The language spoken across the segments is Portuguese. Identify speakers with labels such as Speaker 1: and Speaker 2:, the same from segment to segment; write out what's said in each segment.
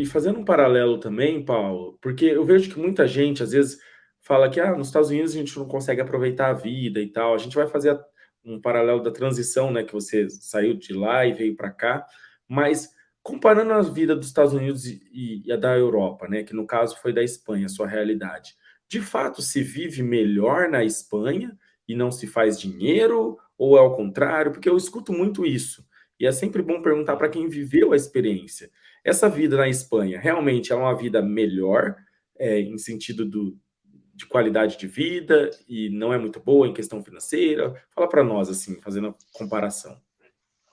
Speaker 1: e fazendo um paralelo também, Paulo, porque eu vejo que muita gente às vezes fala que nos Estados Unidos a gente não consegue aproveitar a vida e tal. A gente vai fazer um paralelo da transição, né, que você saiu de lá e veio para cá, mas comparando a vida dos Estados Unidos e a da Europa, né, que no caso foi da Espanha, a sua realidade. De fato, se vive melhor na Espanha e não se faz dinheiro, ou é ao contrário? Porque eu escuto muito isso. E é sempre bom perguntar para
Speaker 2: Uhum.
Speaker 1: quem viveu a experiência. Essa vida na Espanha realmente é uma vida melhor, em sentido de qualidade de vida, e não é muito boa em questão financeira? Fala para nós, assim, fazendo a comparação.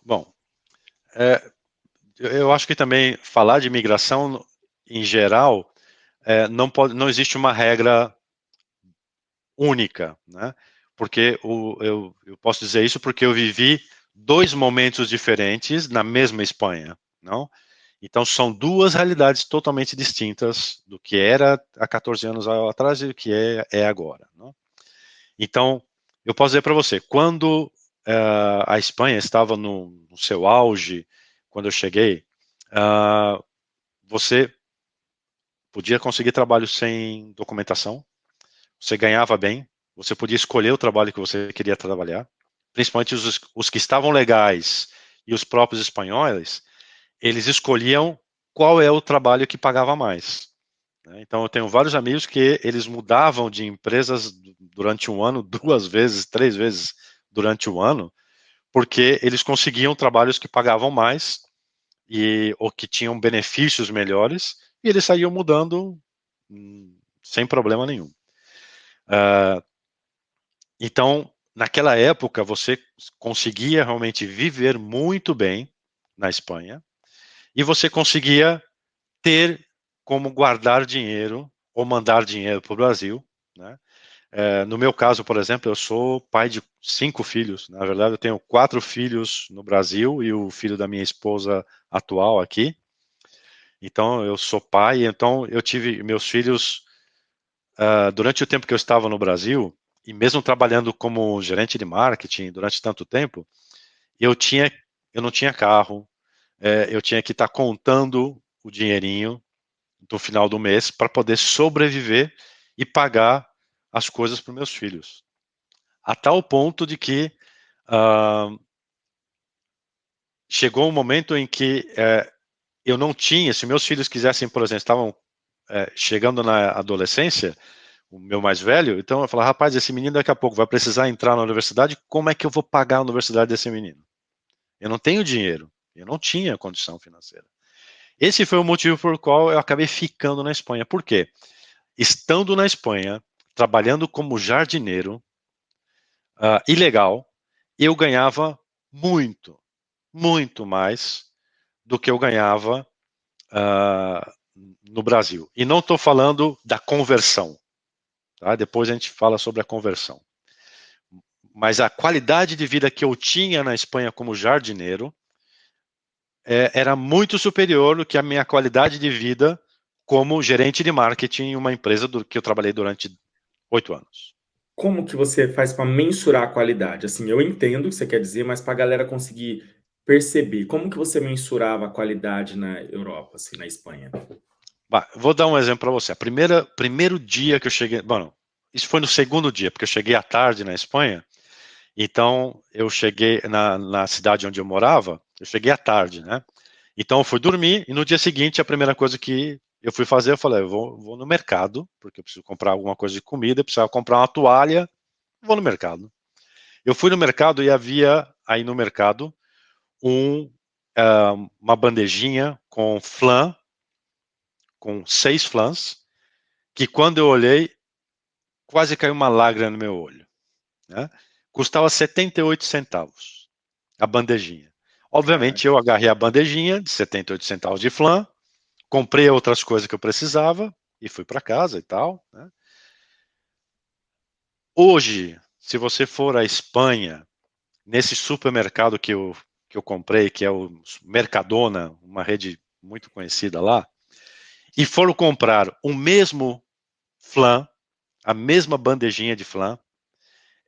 Speaker 2: Bom, é, eu acho que também falar de imigração em geral, não pode, não existe uma regra única, né? Porque eu posso dizer isso porque eu vivi dois momentos diferentes na mesma Espanha, não? Então são duas realidades totalmente distintas do que era há 14 anos atrás e do que é agora, não? Então eu posso dizer para você, quando a Espanha estava no seu auge, quando eu cheguei, você podia conseguir trabalho sem documentação, você ganhava bem, você podia escolher o trabalho que você queria trabalhar, principalmente os que estavam legais e os próprios espanhóis, eles escolhiam qual é o trabalho que pagava mais, né? Então eu tenho vários amigos que eles mudavam de empresas durante um ano, duas vezes, três vezes durante o ano, porque eles conseguiam trabalhos que pagavam mais ou que tinham benefícios melhores, e eles saíam mudando sem problema nenhum. Uh, então, naquela época, você conseguia realmente viver muito bem na Espanha e você conseguia ter como guardar dinheiro ou mandar dinheiro para o Brasil, né? No meu caso, por exemplo, eu sou pai de 5 filhos. Na verdade, eu tenho 4 filhos no Brasil e o filho da minha esposa atual aqui. Então, eu sou pai. Então, eu tive meus filhos durante o tempo que eu estava no Brasil, e mesmo trabalhando como gerente de marketing durante tanto tempo, eu tinha, eu não tinha carro, eu tinha que estar contando o dinheirinho no final do mês para poder sobreviver e pagar as coisas para os meus filhos. A tal ponto de que chegou um momento em que eu não tinha, se meus filhos quisessem, por exemplo, estavam chegando na adolescência, o meu mais velho, então eu falava, rapaz, esse menino daqui a pouco vai precisar entrar na universidade, como é que eu vou pagar a universidade desse menino? Eu não tenho dinheiro, eu não tinha condição financeira. Esse foi o motivo por qual eu acabei ficando na Espanha. Por quê? Estando na Espanha, trabalhando como jardineiro, ilegal, eu ganhava muito, muito mais do que eu ganhava uh, no Brasil. E não estou falando da conversão, tá? Depois a gente fala sobre a conversão. Mas a qualidade de vida que eu tinha na Espanha como jardineiro era muito superior do que a minha qualidade de vida como gerente de marketing em uma empresa que eu trabalhei durante 8 anos.
Speaker 1: Como que você faz para mensurar a qualidade? Assim, eu entendo o que você quer dizer, mas para a galera conseguir perceber, como que você mensurava a qualidade na Europa, assim, na Espanha?
Speaker 2: Bah, vou dar um exemplo para você. Primeiro dia que eu cheguei, bom, isso foi no segundo dia, porque eu cheguei à tarde na Espanha. Então eu cheguei na cidade onde eu morava, eu cheguei à tarde, né? Então eu fui dormir e no dia seguinte a primeira coisa que eu fui fazer, eu falei, eu vou no mercado, porque eu preciso comprar alguma coisa de comida, eu precisava comprar uma toalha, vou no mercado. Eu fui no mercado e havia aí no mercado uma bandejinha com flan, com 6 flãs, que quando eu olhei, quase caiu uma lágrima no meu olho, né? Custava 78 centavos a bandejinha.
Speaker 1: Cara,
Speaker 2: Obviamente eu agarrei a bandejinha de 78 centavos de flan, comprei outras coisas que eu precisava e fui para casa e tal, né? Hoje, se você for à Espanha, nesse supermercado que eu comprei, que é o Mercadona, uma rede muito conhecida lá, e for comprar o mesmo flan, a mesma bandejinha de flan,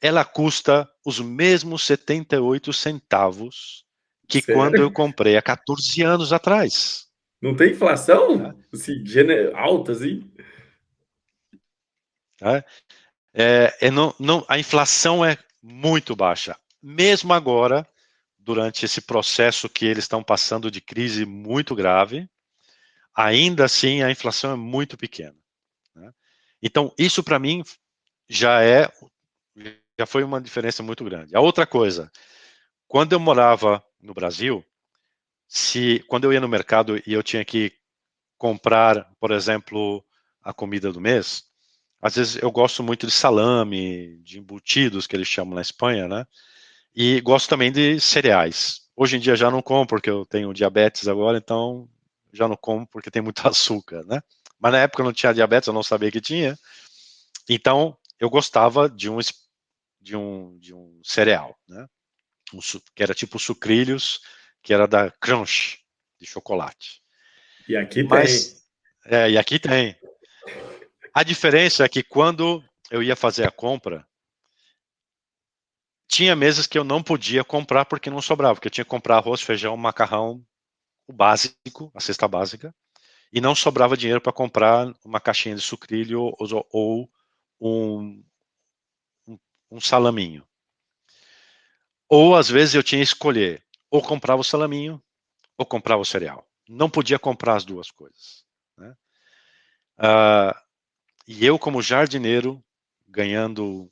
Speaker 2: ela custa os mesmos 78 centavos que quando eu
Speaker 1: sério?
Speaker 2: comprei há 14 anos atrás.
Speaker 1: Não tem
Speaker 2: né?
Speaker 1: inflação? Assim, alta, assim?
Speaker 2: Tá? A inflação é muito baixa. Mesmo agora, durante esse processo que eles estão passando de crise muito grave, ainda assim a inflação é muito pequena, né? Então, isso para mim já é já foi uma diferença muito grande. A outra coisa, quando eu morava no Brasil, quando eu ia no mercado e eu tinha que comprar, por exemplo, a comida do mês, às vezes eu gosto muito de salame, de embutidos que eles chamam na Espanha, né? E gosto também de cereais. Hoje em dia já não como porque eu tenho diabetes agora, então já não como porque tem muito açúcar, né? Mas na época eu não tinha diabetes, eu não sabia que tinha. Então eu gostava de um cereal, né? Que era tipo sucrilhos, que era da Crunch, de chocolate.
Speaker 1: E aqui tem.
Speaker 2: Mas, e aqui tem. A diferença é que quando eu ia fazer a compra, tinha meses que eu não podia comprar porque não sobrava, porque eu tinha que comprar arroz, feijão, macarrão, o básico, a cesta básica, e não sobrava dinheiro para comprar uma caixinha de sucrilho ou um, um salaminho. Ou às vezes eu tinha que escolher, ou comprava o salaminho, ou comprava o cereal. Não podia comprar as duas coisas, né? E eu, como jardineiro, ganhando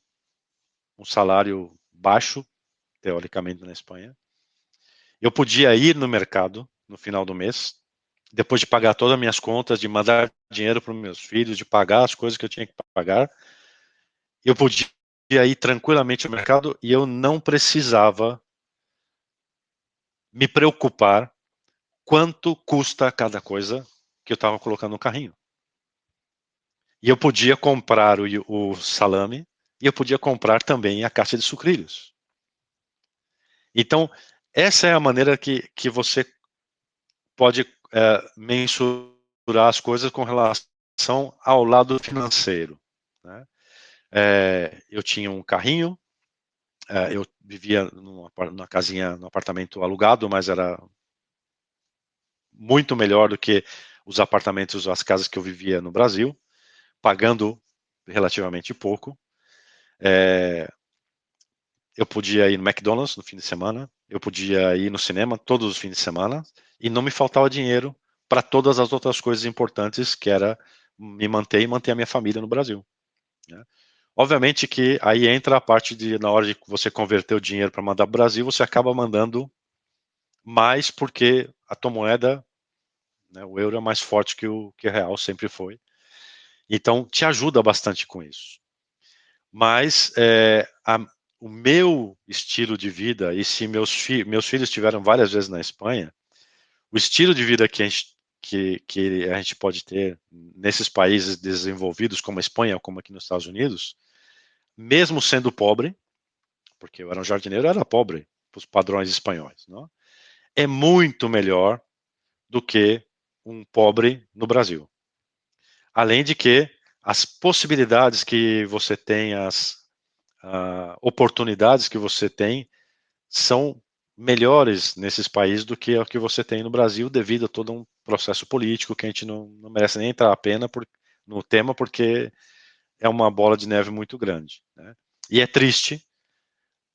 Speaker 2: um salário baixo, teoricamente na Espanha, eu podia ir no mercado no final do mês, depois de pagar todas as minhas contas, de mandar dinheiro para os meus filhos, de pagar as coisas que eu tinha que pagar, eu podia ir tranquilamente ao mercado e eu não precisava me preocupar quanto custa cada coisa que eu estava colocando no carrinho. E eu podia comprar o salame e eu podia comprar também a caixa de sucrilhos. Então, essa é a maneira que você pode mensurar as coisas com relação ao lado financeiro, né? Eu tinha um carrinho, eu vivia numa casinha, num apartamento alugado, mas era muito melhor do que os apartamentos, as casas que eu vivia no Brasil, pagando relativamente pouco. Eu podia ir no McDonald's no fim de semana, eu podia ir no cinema todos os fins de semana, e não me faltava dinheiro para todas as outras coisas importantes, que era me manter e manter a minha família no Brasil, né? Obviamente que aí entra a parte de, na hora de você converter o dinheiro para mandar para o Brasil, você acaba mandando mais porque a tua moeda, né, o euro é mais forte que o real, sempre foi. Então, te ajuda bastante com isso. Mas o meu estilo de vida, e se meus filhos estiveram várias vezes na Espanha, o estilo de vida que a gente pode ter nesses países desenvolvidos, como a Espanha ou como aqui nos Estados Unidos, mesmo sendo pobre, porque eu era um jardineiro, eu era pobre, para os padrões espanhóis, não? É muito melhor do que um pobre no Brasil. Além de que as possibilidades que você tem, as oportunidades que você tem, são melhores nesses países do que o que você tem no Brasil, devido a todo um processo político que a gente não merece nem entrar a pena no tema, porque é uma bola de neve muito grande, né? E é triste,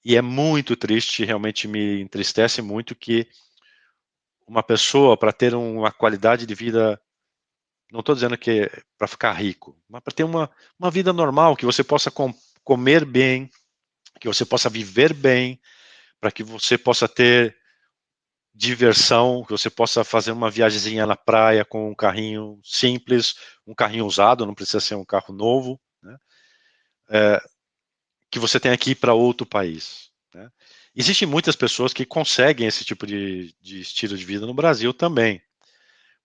Speaker 2: e é muito triste, realmente me entristece muito que uma pessoa, para ter uma qualidade de vida, não estou dizendo que é para ficar rico, mas para ter uma vida normal, que você possa comer bem, que você possa viver bem, para que você possa ter diversão, que você possa fazer uma viagemzinha na praia com um carrinho simples, um carrinho usado, não precisa ser um carro novo, né? Que você tenha que ir para outro país, né? Existem muitas pessoas que conseguem esse tipo de estilo de vida no Brasil também,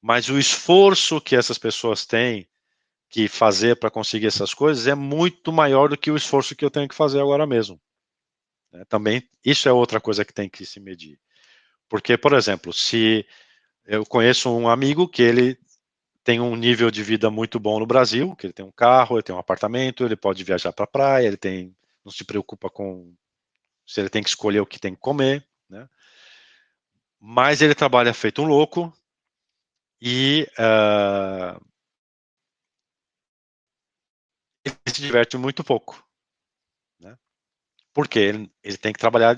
Speaker 2: mas o esforço que essas pessoas têm que fazer para conseguir essas coisas é muito maior do que o esforço que eu tenho que fazer agora mesmo, né? Também isso é outra coisa que tem que se medir. Porque, por exemplo, se eu conheço um amigo que ele tem um nível de vida muito bom no Brasil, que ele tem um carro, ele tem um apartamento, ele pode viajar para a praia, não se preocupa com se ele tem que escolher o que tem que comer, né? Mas ele trabalha feito um louco, e ele se diverte muito pouco, né? Porque ele tem que trabalhar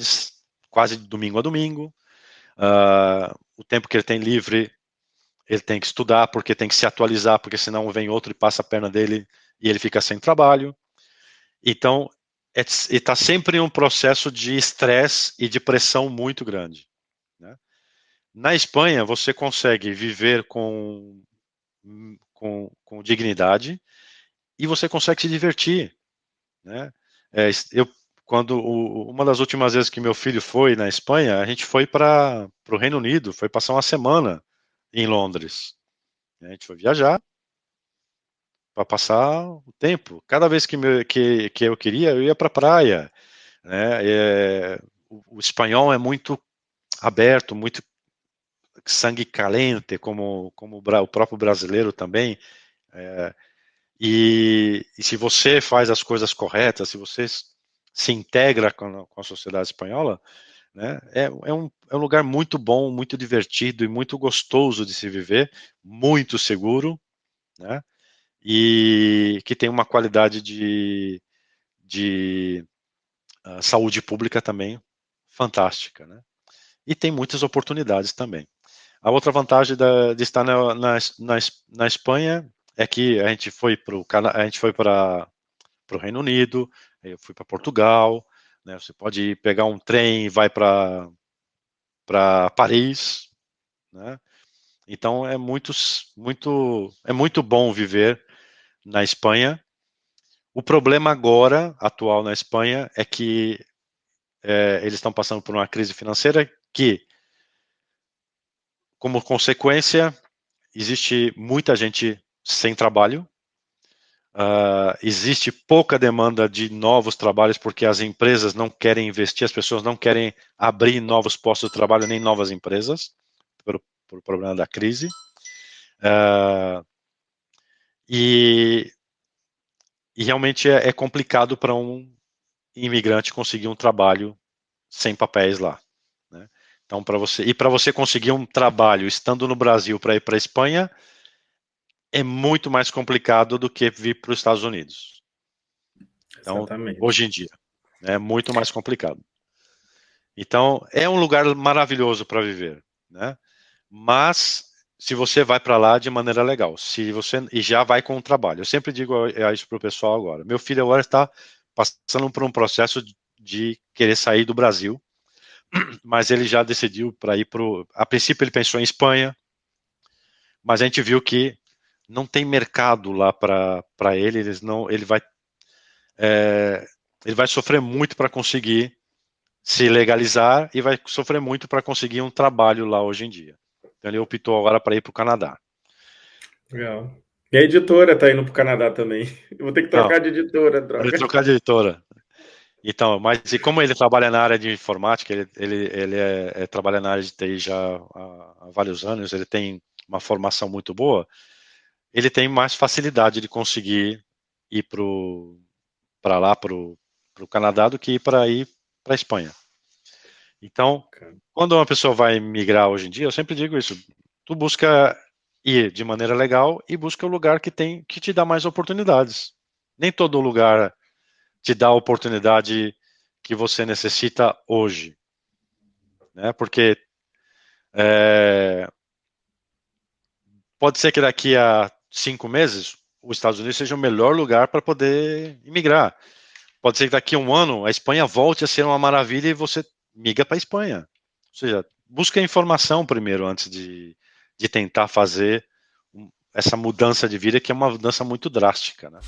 Speaker 2: quase de domingo a domingo, o tempo que ele tem livre, ele tem que estudar, porque tem que se atualizar, porque senão vem outro e passa a perna dele e ele fica sem trabalho. Então, está sempre em um processo de estresse e de pressão muito grande, né? Na Espanha, você consegue viver com dignidade e você consegue se divertir, né? Uma das últimas vezes que meu filho foi na Espanha, a gente foi para o Reino Unido, foi passar uma semana em Londres. A gente foi viajar para passar o tempo. Cada vez que eu queria, eu ia para a praia, né? O espanhol é muito aberto, muito sangue caliente, como o próprio brasileiro também. E se você faz as coisas corretas, se você se integra com a sociedade espanhola, né, é um lugar muito bom, muito divertido e muito gostoso de se viver, muito seguro, né, e que tem uma qualidade de saúde pública também fantástica, né, e tem muitas oportunidades também. A outra vantagem de estar na Espanha é que a gente foi para o Reino Unido, eu fui para Portugal, né, você pode pegar um trem e vai para Paris, né? Então é muito bom viver na Espanha. O problema agora, atual na Espanha, é que eles estão passando por uma crise financeira que, como consequência, existe muita gente sem trabalho, existe pouca demanda de novos trabalhos porque as empresas não querem investir, as pessoas não querem abrir novos postos de trabalho nem novas empresas, por problema da crise. E realmente é complicado para um imigrante conseguir um trabalho sem papéis lá, né? Então, para você conseguir um trabalho estando no Brasil para ir para a Espanha, é muito mais complicado do que vir para os Estados Unidos. Então,
Speaker 1: Exatamente.
Speaker 2: hoje em dia, é muito mais complicado. Então, é um lugar maravilhoso para viver, né? Mas se você vai para lá de maneira legal, se você e já vai com o trabalho. Eu sempre digo isso para o pessoal agora. Meu filho agora está passando por um processo de querer sair do Brasil, mas ele já decidiu para ir para a princípio ele pensou em Espanha, mas a gente viu que não tem mercado lá para ele. Ele vai sofrer muito para conseguir se legalizar e vai sofrer muito para conseguir um trabalho lá hoje em dia. Então ele optou agora para ir para o Canadá.
Speaker 1: Legal. E a editora tá indo para o Canadá também. Eu vou ter que
Speaker 2: Não,
Speaker 1: trocar de editora,
Speaker 2: ele
Speaker 1: droga.
Speaker 2: trocar de editora. Então, mas e como ele trabalha na área de informática, ele trabalha na área de TI já há vários anos, ele tem uma formação muito boa, ele tem mais facilidade de conseguir ir para lá, para o Canadá, do que ir para a Espanha. Então, quando uma pessoa vai migrar hoje em dia, eu sempre digo isso, tu busca ir de maneira legal e busca o lugar que te dá mais oportunidades. Nem todo lugar te dá a oportunidade que você necessita hoje, né? Porque pode ser que daqui a 5 meses os Estados Unidos seja o melhor lugar para poder imigrar. Pode ser que daqui a um ano a Espanha volte a ser uma maravilha e você migra para a Espanha. Ou seja, busca informação primeiro antes de tentar fazer essa mudança de vida, que é uma mudança muito drástica, né?